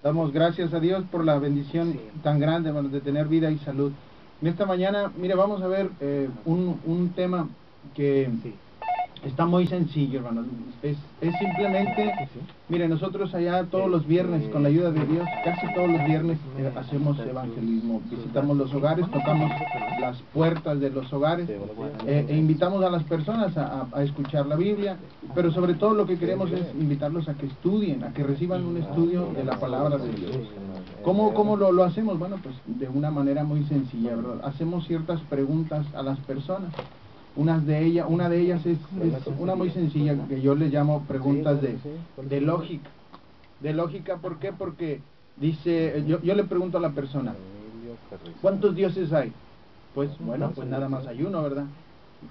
Damos gracias a Dios por la bendición tan grande, hermanos, de tener vida y salud. En esta mañana, mire, vamos a ver un tema que está muy sencillo, hermanos. Es simplemente, mire, nosotros allá todos los viernes, con la ayuda de Dios, casi todos los viernes hacemos evangelismo. Visitamos los hogares, tocamos las puertas de los hogares e invitamos a las personas a escuchar la Biblia, pero sobre todo lo que queremos es invitarlos a que estudien, a que reciban un estudio de la palabra de Dios. ¿Cómo lo hacemos? Bueno, pues de una manera muy sencilla, ¿verdad? Hacemos ciertas preguntas a las personas. Una de ellas es una muy sencilla, que yo le llamo preguntas de lógica. De lógica, ¿por qué? Porque dice, yo le pregunto a la persona, ¿cuántos dioses hay? Pues bueno, pues nada más hay uno, ¿verdad?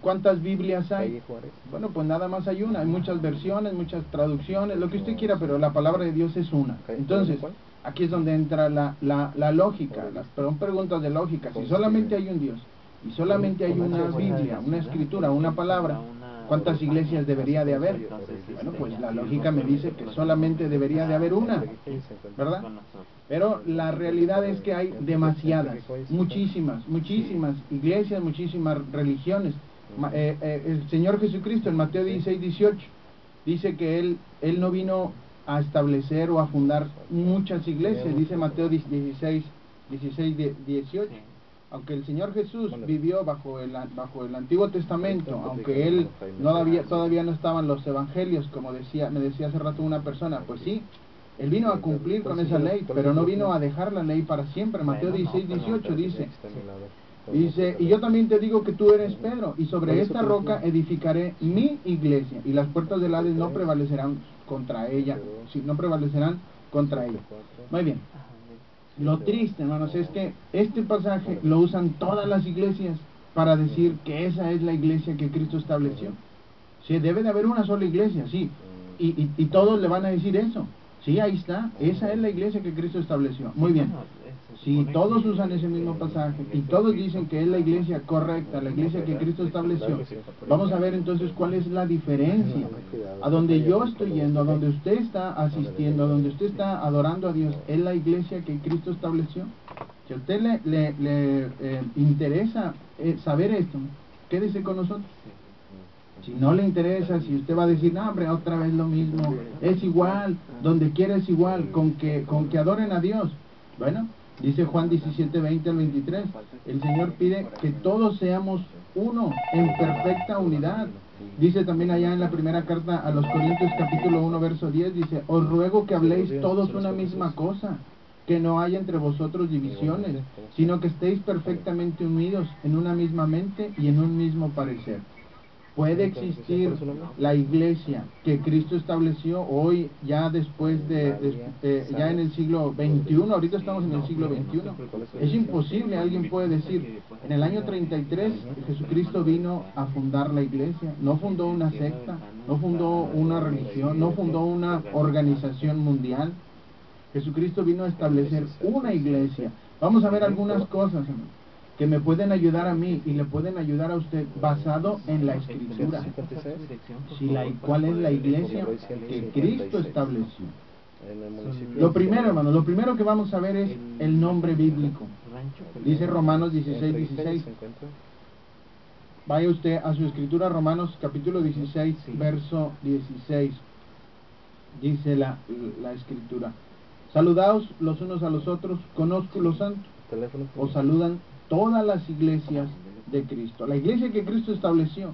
¿Cuántas Biblias hay? Bueno, pues nada más hay una. Hay muchas versiones, muchas traducciones, lo que usted quiera, pero la palabra de Dios es una. Entonces, aquí es donde entra la lógica. Son preguntas de lógica. Si solamente hay un Dios y solamente hay una Biblia, una escritura, una palabra, ¿cuántas iglesias debería de haber? Bueno, pues la lógica me dice que solamente debería de haber una, ¿verdad? Pero la realidad es que hay demasiadas, muchísimas iglesias, muchísimas religiones. El Señor Jesucristo en Mateo 16:18 dice que Él no vino a establecer o a fundar muchas iglesias, dice Mateo 16:18. Aunque el Señor Jesús vivió bajo el Antiguo Testamento, aunque Él todavía no estaban los evangelios, como me decía hace rato una persona, pues sí, Él vino a cumplir con esa ley, pero no vino a dejar la ley para siempre. Mateo 16:18 dice, y yo también te digo que tú eres Pedro, y sobre esta roca edificaré mi iglesia, y las puertas del Hades no prevalecerán contra ella, no prevalecerán contra ella. Muy bien. Lo triste, hermanos, es que este pasaje lo usan todas las iglesias para decir que esa es la iglesia que Cristo estableció. Sí, debe de haber una sola iglesia, sí, y todos le van a decir eso. Sí, ahí está, esa es la iglesia que Cristo estableció. Muy bien. Si todos usan ese mismo pasaje y todos dicen que es la iglesia correcta, la iglesia que Cristo estableció, vamos a ver entonces cuál es la diferencia. A donde yo estoy yendo, a donde usted está asistiendo, a donde usted está adorando a Dios, ¿es la iglesia que Cristo estableció? Si a usted le interesa saber esto, quédese con nosotros. Si no le interesa, si usted va a decir, no, hombre, otra vez lo mismo, es igual, donde quiera es igual, con que adoren a Dios. Bueno, dice Juan 17:20-23, el Señor pide que todos seamos uno, en perfecta unidad. Dice también allá en la primera carta a los Corintios capítulo 1 verso 10, dice, os ruego que habléis todos una misma cosa, que no haya entre vosotros divisiones, sino que estéis perfectamente unidos en una misma mente y en un mismo parecer. ¿Puede existir la iglesia que Cristo estableció hoy, ya después ya en el siglo XXI? Ahorita estamos en el siglo XXI. Es imposible. Alguien puede decir, en el año 33 Jesucristo vino a fundar la iglesia. No fundó una secta, no fundó una religión, no fundó una organización mundial. Jesucristo vino a establecer una iglesia. Vamos a ver algunas cosas, hermano, que me pueden ayudar a mí y le pueden ayudar a usted basado en la Escritura. ¿Cuál es la iglesia que Cristo estableció? Lo primero, hermano, lo primero que vamos a ver es el nombre bíblico. Dice Romanos 16:16. Vaya usted a su Escritura, Romanos capítulo 16, verso 16. Dice la Escritura, saludaos los unos a los otros con ósculo santo. Os saludan todas las iglesias de Cristo. La iglesia que Cristo estableció.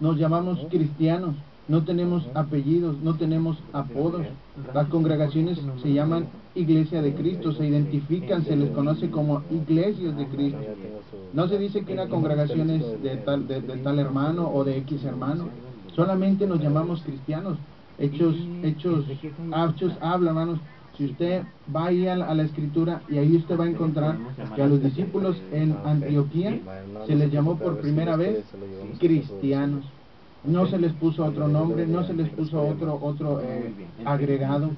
Nos llamamos cristianos, no tenemos apellidos, no tenemos apodos. Las congregaciones se llaman Iglesia de Cristo, se identifican, se les conoce como iglesias de Cristo. No se dice que una congregación es de tal hermano o de X hermano. Solamente nos llamamos cristianos. Hechos habla, hermanos. Si usted va ahí a la Escritura, y ahí usted va a encontrar que a los discípulos en Antioquía se les llamó por primera vez cristianos. No se les puso otro nombre, no se les puso otro agregado.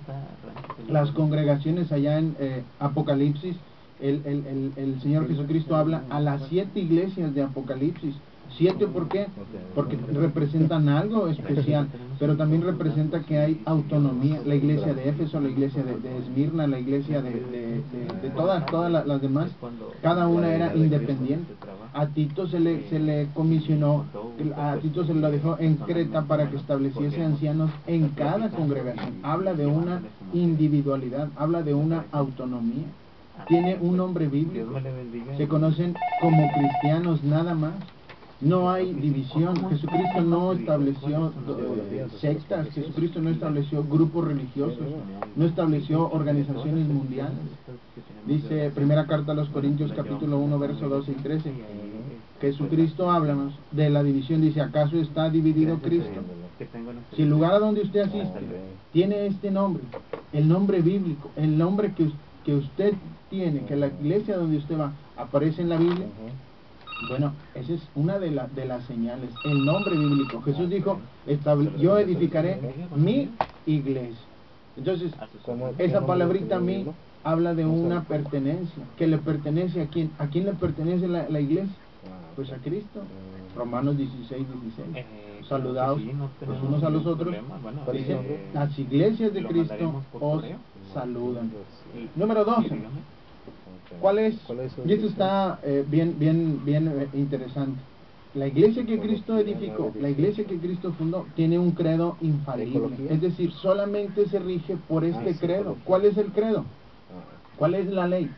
Las congregaciones allá en Apocalipsis, el Señor Jesucristo habla a las 7 iglesias de Apocalipsis. 7, ¿por qué? Porque representan algo especial, pero también representa que hay autonomía. La iglesia de Éfeso, la iglesia de Esmirna, la iglesia de todas las demás, cada una era independiente. A Tito se le comisionó, a Tito se lo dejó en Creta para que estableciese ancianos en cada congregación. Habla de una individualidad, habla de una autonomía. Tiene un nombre bíblico, se conocen como cristianos nada más. No hay división. Jesucristo no estableció sectas, Jesucristo no estableció grupos religiosos, no estableció organizaciones mundiales. Dice primera carta a los Corintios capítulo 1 verso 12 y 13. Jesucristo háblanos de la división, dice, ¿acaso está dividido Cristo? Si el lugar a donde usted asiste tiene este nombre, el nombre bíblico, el nombre que usted tiene, que la iglesia donde usted va aparece en la Biblia, bueno, esa es una de las señales, el nombre bíblico. Jesús dijo, yo edificaré mi iglesia. Entonces, esa palabrita mí habla de una pertenencia, que le pertenece a quién. ¿A quién le pertenece la iglesia? Pues a Cristo. Romanos 16, 16. Saludaos los unos a los otros. Dice, las iglesias de Cristo os saludan. Número 12. ¿Cuál es? Y esto está bien interesante. La iglesia que Cristo edificó, la iglesia que Cristo fundó, tiene un credo infalible. Es decir, solamente se rige por este credo. ¿Cuál es el credo? ¿Cuál es la ley?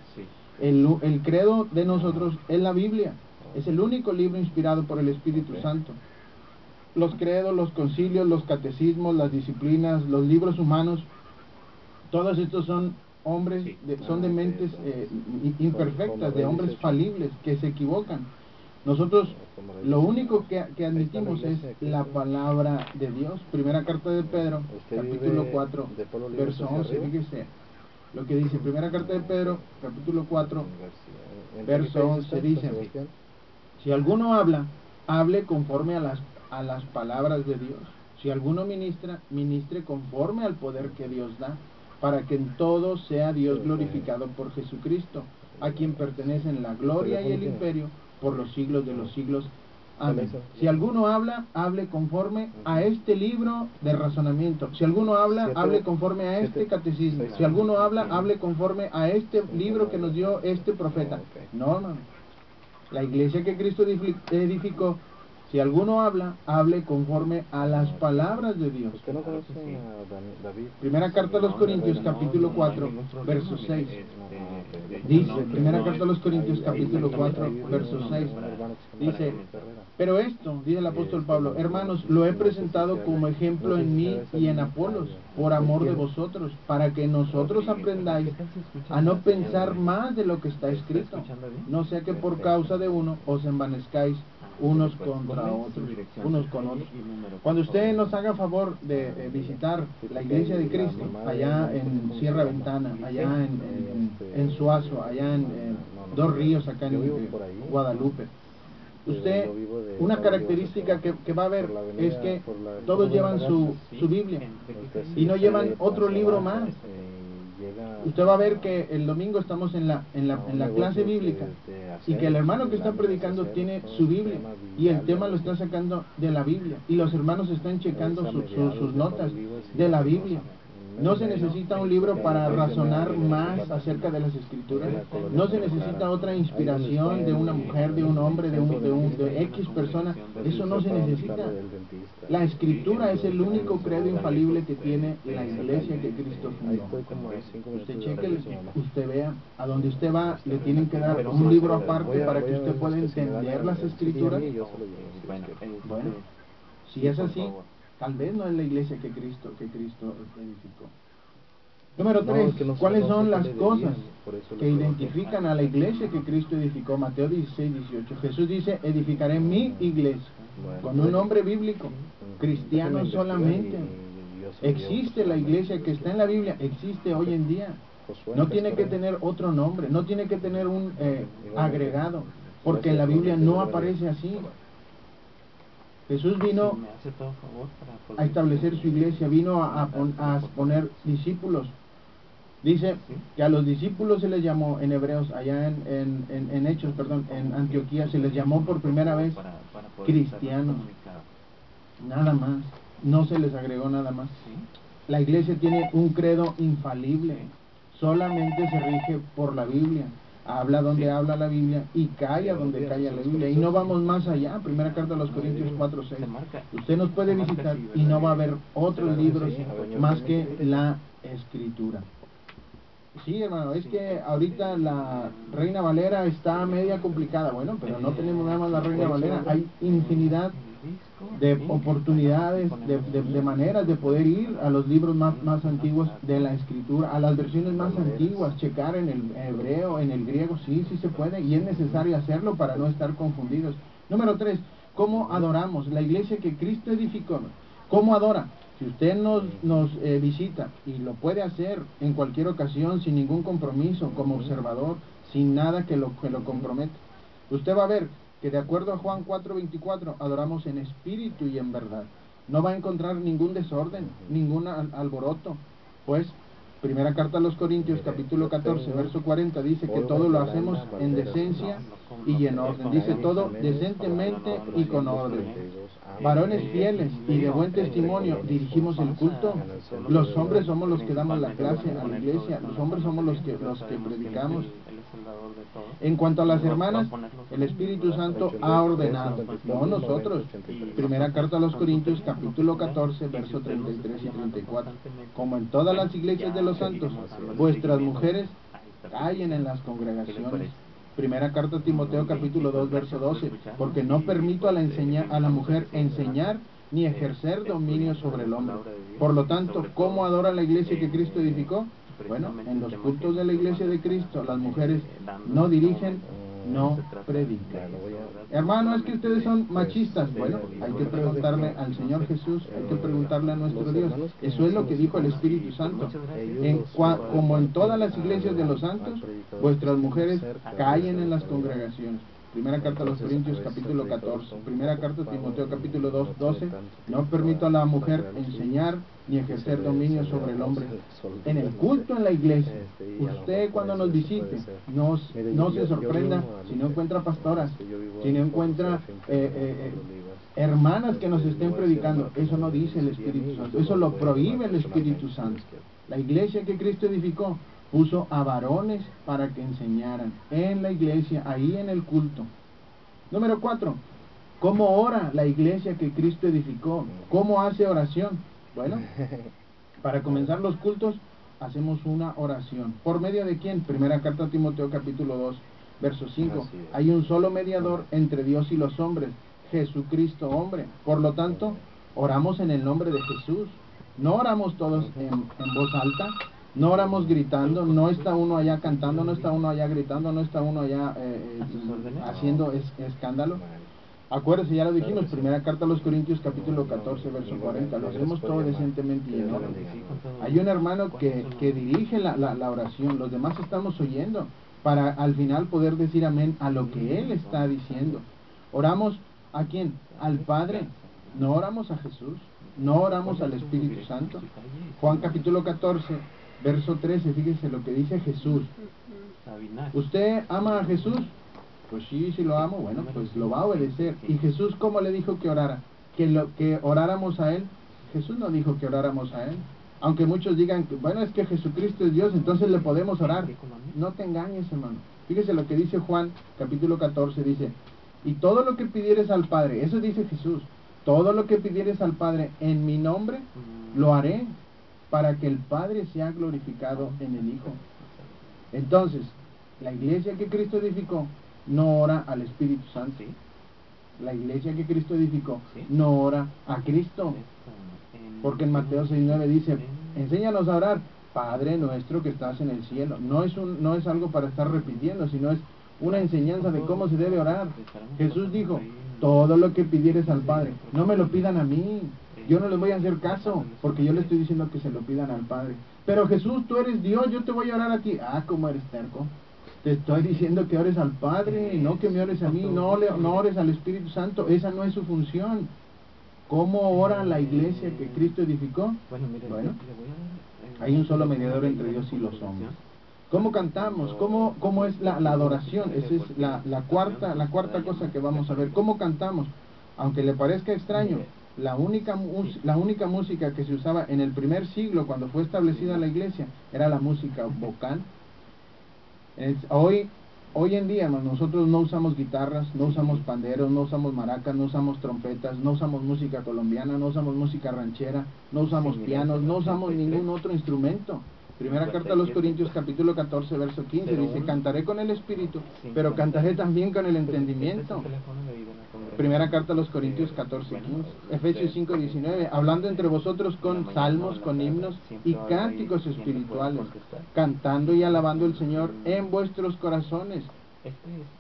El credo de nosotros es la Biblia. Es el único libro inspirado por el Espíritu Santo. Los credos, los concilios, los catecismos, las disciplinas, los libros humanos, todos estos son hombres, son de mentes imperfectas, de hombres falibles, que se equivocan. Nosotros lo único que admitimos es la palabra de Dios. Primera carta de Pedro, capítulo 4, verso 11, fíjese lo que dice. Primera carta de Pedro, capítulo 4, verso 11, dice, si alguno habla, hable conforme a las palabras de Dios. Si alguno ministra, ministre conforme al poder que Dios da, para que en todo sea Dios glorificado por Jesucristo, a quien pertenecen la gloria y el imperio por los siglos de los siglos. Amén. Si alguno habla, hable conforme a este libro de razonamiento. Si alguno habla, hable conforme a este catecismo. Si alguno habla, hable conforme a este libro que nos dio este profeta. No, no. La iglesia que Cristo edificó, si alguno habla, hable conforme a las palabras de Dios. Primera carta a los Corintios, capítulo 4, verso 6. Dice, primera carta a los Corintios, capítulo 4, verso 6. Dice, pero esto, dice el apóstol Pablo, hermanos, lo he presentado como ejemplo en mí y en Apolos, por amor de vosotros, para que nosotros aprendáis a no pensar más de lo que está escrito, no sea que por causa de uno os envanezcáis unos contra otros, unos con otros. Cuando usted nos haga favor de visitar la iglesia de Cristo, allá en Sierra Ventana, allá en Suazo, allá en Dos Ríos, acá en Guadalupe, usted, una característica que va a ver es que todos llevan su Biblia y no llevan otro libro más. Usted va a ver que el domingo estamos en la clase bíblica y que el hermano que está predicando tiene su Biblia y el tema lo está sacando de la Biblia y los hermanos están checando sus notas de la Biblia. No se necesita un libro para razonar más acerca de las Escrituras. No se necesita otra inspiración de una mujer, de un hombre, de X persona. Eso no se necesita. La Escritura es el único credo infalible que tiene la iglesia que Cristo fundó. Usted cheque, usted vea, a donde usted va, le tienen que dar un libro aparte para que usted pueda entender las Escrituras. Bueno, si es así, tal vez no es la iglesia que Cristo edificó. Número 3, ¿cuáles son las cosas que identifican a la iglesia que Cristo edificó? Mateo 16, 18. Jesús dice, edificaré mi iglesia, con un nombre bíblico, cristiano solamente. Existe la iglesia que está en la Biblia, existe hoy en día. No tiene que tener otro nombre, no tiene que tener un agregado, porque en la Biblia no aparece así. Jesús vino a establecer su iglesia, vino a poner discípulos. Dice que a los discípulos se les llamó en Hebreos, allá en Hechos, perdón, en Antioquía, se les llamó por primera vez cristianos. Nada más. No se les agregó nada más. La iglesia tiene un credo infalible. Solamente se rige por la Biblia. Habla donde habla la Biblia y calla donde calla la Biblia. Y no vamos más allá. Primera carta a los Corintios 4:6. Usted nos puede visitar y no va a haber otros libros más que la Escritura. Sí, hermano, es que ahorita la Reina Valera está media complicada. Bueno, pero no tenemos nada más la Reina Valera. Hay infinidad de oportunidades, de maneras de poder ir a los libros más antiguos de la Escritura, a las versiones más antiguas, checar en el hebreo, en el griego, sí se puede, y es necesario hacerlo para no estar confundidos. Número 3, ¿cómo adoramos? La iglesia que Cristo edificó, ¿cómo adora? Si usted nos visita, y lo puede hacer en cualquier ocasión, sin ningún compromiso, como observador, sin nada que lo comprometa, usted va a ver que de acuerdo a Juan 4:24, adoramos en espíritu y en verdad. No va a encontrar ningún desorden, ningún alboroto, pues primera carta a los Corintios, capítulo 14, verso 40, dice que todo lo hacemos en decencia y en orden. Dice todo decentemente y con orden. Varones fieles y de buen testimonio, dirigimos el culto. Los hombres somos los que damos la clase a la iglesia, los hombres somos los que predicamos. En cuanto a las hermanas, el Espíritu Santo ha ordenado, no nosotros. Primera carta a los Corintios, capítulo 14, verso 33 y 34. Como en todas las iglesias de los santos, vuestras mujeres callen en las congregaciones. Primera carta a Timoteo, capítulo 2, verso 12. Porque no permito a la mujer enseñar ni ejercer dominio sobre el hombre. Por lo tanto, ¿cómo adora la iglesia que Cristo edificó? Bueno, en los cultos de la iglesia de Cristo, las mujeres no dirigen, no predican. Hermano, es que ustedes son machistas. Bueno, hay que preguntarle al Señor Jesús, hay que preguntarle a nuestro Dios. Eso es lo que dijo el Espíritu Santo. Como en todas las iglesias de los santos, vuestras mujeres callen en las congregaciones. Primera carta a los Corintios, capítulo 14. Primera carta a Timoteo, capítulo 2, 12. No permito a la mujer enseñar ni ejercer dominio sobre el hombre. En el culto en la iglesia, usted cuando nos visite, no se sorprenda si no encuentra pastoras, si no encuentra hermanas que nos estén predicando. Eso no dice el Espíritu Santo, eso lo prohíbe el Espíritu Santo. La iglesia que Cristo edificó puso a varones para que enseñaran en la iglesia, ahí en el culto. Número 4, ¿cómo ora la iglesia que Cristo edificó? ¿Cómo hace oración? Bueno, para comenzar los cultos hacemos una oración. ¿Por medio de quién? Primera carta a Timoteo, capítulo 2, verso 5. Hay un solo mediador entre Dios y los hombres, Jesucristo hombre. Por lo tanto, oramos en el nombre de Jesús. No oramos todos en voz alta, no oramos gritando, no está uno allá cantando, no está uno allá gritando, no está uno allá haciendo escándalo. Acuérdense, ya lo dijimos, primera carta a los Corintios, capítulo 14, verso 40, lo hacemos todo decentemente y en orden. Hay un hermano que dirige la oración, los demás estamos oyendo, para al final poder decir amén a lo que él está diciendo. Oramos ¿a quién? Al Padre, no oramos a Jesús, no oramos al Espíritu Santo. Juan capítulo 14, verso 13, fíjese lo que dice Jesús. ¿Usted ama a Jesús? Pues sí, si lo amo, bueno, pues lo va a obedecer. ¿Y Jesús cómo le dijo que orara? Que oráramos a Él. Jesús no dijo que oráramos a Él. Aunque muchos digan, que, bueno, es que Jesucristo es Dios, entonces le podemos orar. No te engañes, hermano. Fíjese lo que dice Juan, capítulo 14, dice, y todo lo que pidieres al Padre, eso dice Jesús, todo lo que pidieres al Padre en mi nombre, lo haré, para que el Padre sea glorificado en el Hijo. Entonces, la iglesia que Cristo edificó no ora al Espíritu Santo. La iglesia que Cristo edificó no ora a Cristo. Porque en Mateo 6:9 dice, enséñanos a orar, Padre nuestro que estás en el cielo. No es algo para estar repitiendo, sino es una enseñanza de cómo se debe orar. Jesús dijo, todo lo que pidieres al Padre, no me lo pidan a mí. Yo no les voy a hacer caso, porque yo le estoy diciendo que se lo pidan al Padre. Pero Jesús, tú eres Dios, yo te voy a orar a ti. Ah, ¿cómo eres terco? Te estoy diciendo que ores al Padre, no que me ores a mí, no ores al Espíritu Santo, esa no es su función. ¿Cómo ora la iglesia que Cristo edificó? Bueno, hay un solo mediador entre Dios y los hombres. ¿Cómo cantamos? ¿Cómo es la adoración? Esa es la cuarta cosa que vamos a ver. ¿Cómo cantamos? Aunque le parezca extraño, la única música que se usaba en el primer siglo, cuando fue establecida la iglesia, era la música vocal. Hoy en día, nosotros no usamos guitarras, no usamos panderos, no usamos maracas, no usamos trompetas, no usamos música colombiana, no usamos música ranchera, no usamos pianos, no usamos ningún otro instrumento. Primera carta a los Corintios, capítulo 14, verso 15, dice: cantaré con el espíritu, pero cantaré también con el entendimiento. Primera carta a los Corintios 14, 15. Efesios 5, 19, hablando entre vosotros con salmos, con himnos y cánticos espirituales, cantando y alabando al Señor en vuestros corazones.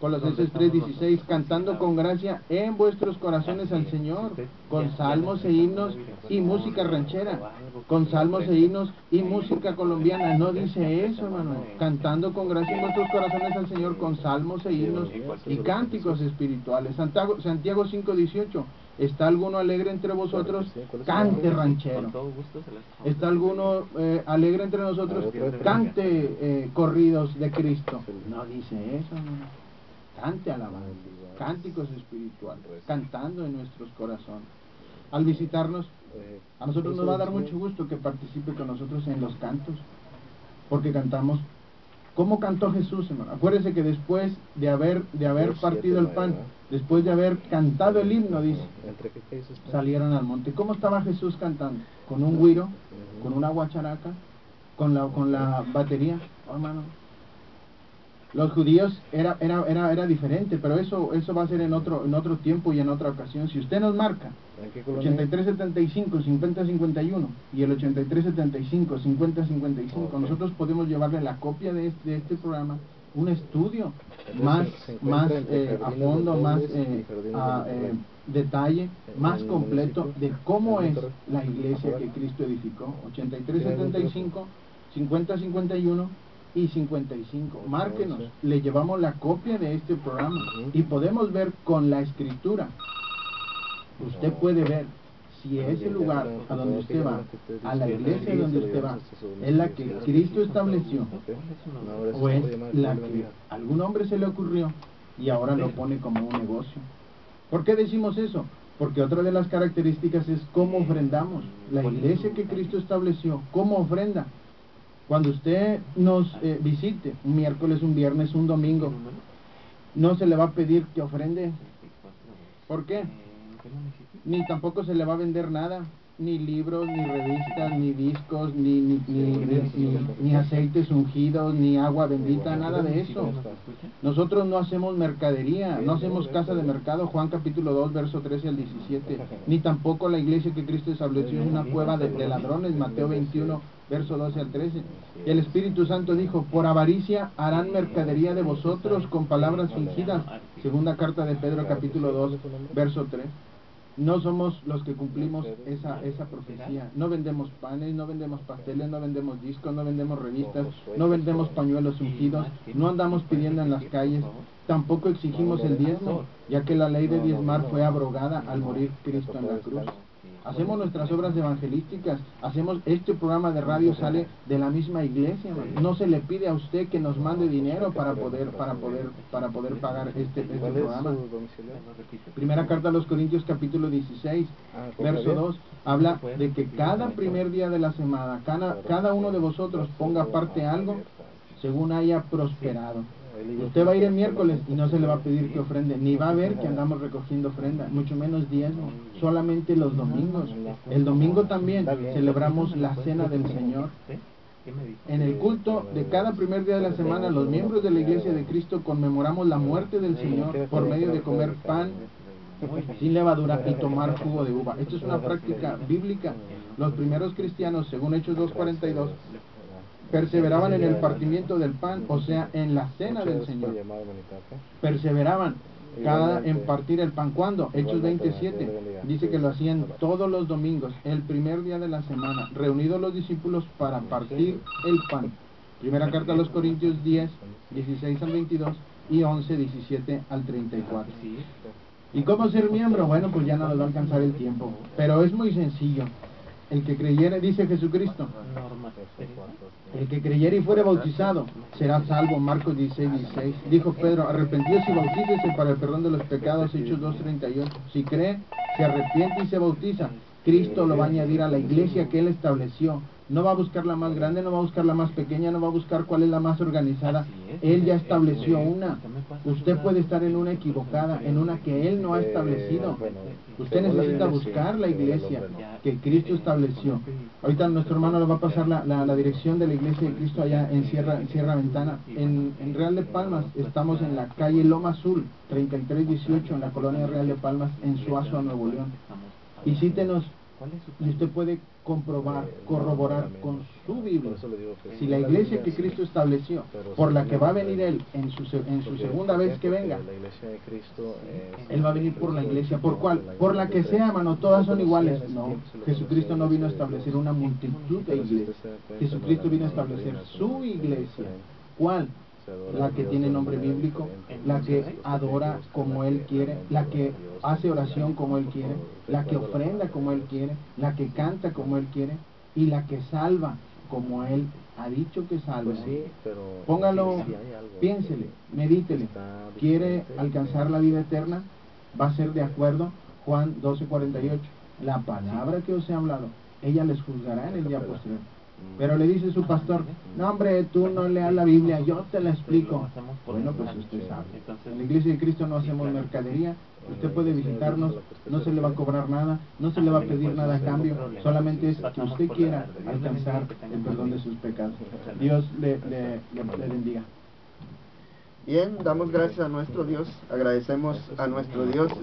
Colosenses 3:16, cantando con gracia en vuestros corazones al Señor, con salmos e himnos y música ranchera, con salmos e himnos y música colombiana. No dice eso, hermano. Cantando con gracia en vuestros corazones al Señor, con salmos e himnos y cánticos espirituales. Santiago 5:18, ¿está alguno alegre entre vosotros? Cante ranchero. ¿Está alguno alegre entre nosotros? Cante corridos de Cristo. No dice eso, no. Cante alabanza, cánticos espirituales, cantando en nuestros corazones. Al visitarnos, a nosotros nos va a dar mucho gusto que participe con nosotros en los cantos, porque cantamos. ¿Cómo cantó Jesús, hermano? Acuérdese que después de haber partido el pan, después de haber cantado el himno, dice, salieron al monte. ¿Cómo estaba Jesús cantando? ¿Con un güiro? ¿Con una guacharaca? ¿Con la batería? Oh, hermano, los judíos era diferente, pero eso va a ser en otro tiempo y en otra ocasión. Si usted nos marca 8375 5051 y el 8375 5055, nosotros podemos llevarle la copia de este programa, un estudio más a fondo, más detalle, más completo de cómo es la iglesia que Cristo edificó. 8375 5051 y 55. Márquenos, le llevamos la copia de este programa y podemos ver con la escritura. Usted puede ver si ese lugar a donde usted va, a la iglesia donde usted va, es la que Cristo estableció, o es la que algún hombre se le ocurrió y ahora lo pone como un negocio. ¿Por qué decimos eso? Porque otra de las características es cómo ofrendamos. La iglesia que Cristo estableció, ¿cómo ofrenda? Cuando usted nos visite, un miércoles, un viernes, un domingo, no se le va a pedir que ofrende. ¿Por qué? Ni tampoco se le va a vender nada, ni libros, ni revistas, ni discos, ni aceites ungidos, ni agua bendita, nada de eso. Nosotros no hacemos mercadería, no hacemos casa de mercado, Juan capítulo 2, verso 13 al 17, ni tampoco la iglesia que Cristo estableció es una cueva de ladrones, Mateo 21, verso 12 al 13. Y el Espíritu Santo dijo: por avaricia harán mercadería de vosotros con palabras fingidas, segunda carta de Pedro capítulo 2, verso 3. No somos los que cumplimos esa profecía. No vendemos panes, no vendemos pasteles, no vendemos discos, no vendemos revistas, no vendemos pañuelos ungidos, no andamos pidiendo en las calles, tampoco exigimos el diezmo, ya que la ley de diezmar fue abrogada al morir Cristo en la cruz. Hacemos nuestras obras evangelísticas, hacemos este programa de radio, sale de la misma iglesia, no se le pide a usted que nos mande dinero para poder pagar este programa. Primera carta a los Corintios capítulo 16, verso 2, habla de que cada primer día de la semana, cada uno de vosotros ponga aparte algo según haya prosperado. Usted va a ir el miércoles y no se le va a pedir que ofrende, ni va a ver que andamos recogiendo ofrenda, mucho menos diezmo, solamente los domingos. El domingo también celebramos la cena del Señor. En el culto de cada primer día de la semana, los miembros de la Iglesia de Cristo conmemoramos la muerte del Señor por medio de comer pan sin levadura y tomar jugo de uva. Esto es una práctica bíblica. Los primeros cristianos, según Hechos 2:42, perseveraban en el partimiento del pan, o sea, en la cena del Señor. Perseveraban en partir el pan. ¿Cuándo? Hechos 27 dice que lo hacían todos los domingos, el primer día de la semana, reunidos los discípulos para partir el pan. Primera carta a los Corintios 10, 16 al 22 y 11, 17 al 34. ¿Y cómo ser miembro? Bueno, pues ya no nos va a alcanzar el tiempo. Pero es muy sencillo. El que creyere, dice Jesucristo, el que creyere y fuere bautizado será salvo. Marcos 16:16. Dijo Pedro, arrepentidos y bautícese para el perdón de los pecados. Hechos 2:38. Si cree, se arrepiente y se bautiza, Cristo lo va a añadir a la iglesia que Él estableció. No va a buscar la más grande, no va a buscar la más pequeña, no va a buscar cuál es la más organizada. Él ya estableció una. Usted puede estar en una equivocada, en una que Él no ha establecido. Usted necesita buscar la iglesia que Cristo estableció. Ahorita nuestro hermano le va a pasar la dirección de la iglesia de Cristo allá en Sierra Ventana. En Real de Palmas estamos en la calle Loma Azul, 3318, en la colonia Real de Palmas, en Suazo, Nuevo León. Visítenos y usted puede comprobar, corroborar con su Biblia si la iglesia que Cristo estableció, por la que va a venir Él en su segunda vez que venga, Él va a venir por la iglesia. ¿Por cuál? Por la que sea, hermano, todas son iguales. No, Jesucristo no vino a establecer una multitud de iglesias. Jesucristo vino a establecer su iglesia. ¿Cuál? La que tiene nombre bíblico, la que adora como Él quiere, la que hace oración como Él quiere, la que ofrenda como Él quiere, la que canta como Él quiere y la que salva como Él ha dicho que salva. Póngalo, piénsele, medítele. ¿Quiere alcanzar la vida eterna? Va a ser de acuerdo Juan 12:48. La palabra que os he hablado, ella les juzgará en el día posterior. Pero le dice su pastor, no hombre, tú no leas la Biblia, yo te la explico. Bueno, pues usted sabe. En la iglesia de Cristo no hacemos mercadería. Usted puede visitarnos, no se le va a cobrar nada, no se le va a pedir nada a cambio, solamente es que usted quiera alcanzar el perdón de sus pecados. Dios le bendiga. Bien, damos gracias a nuestro Dios, agradecemos a nuestro Dios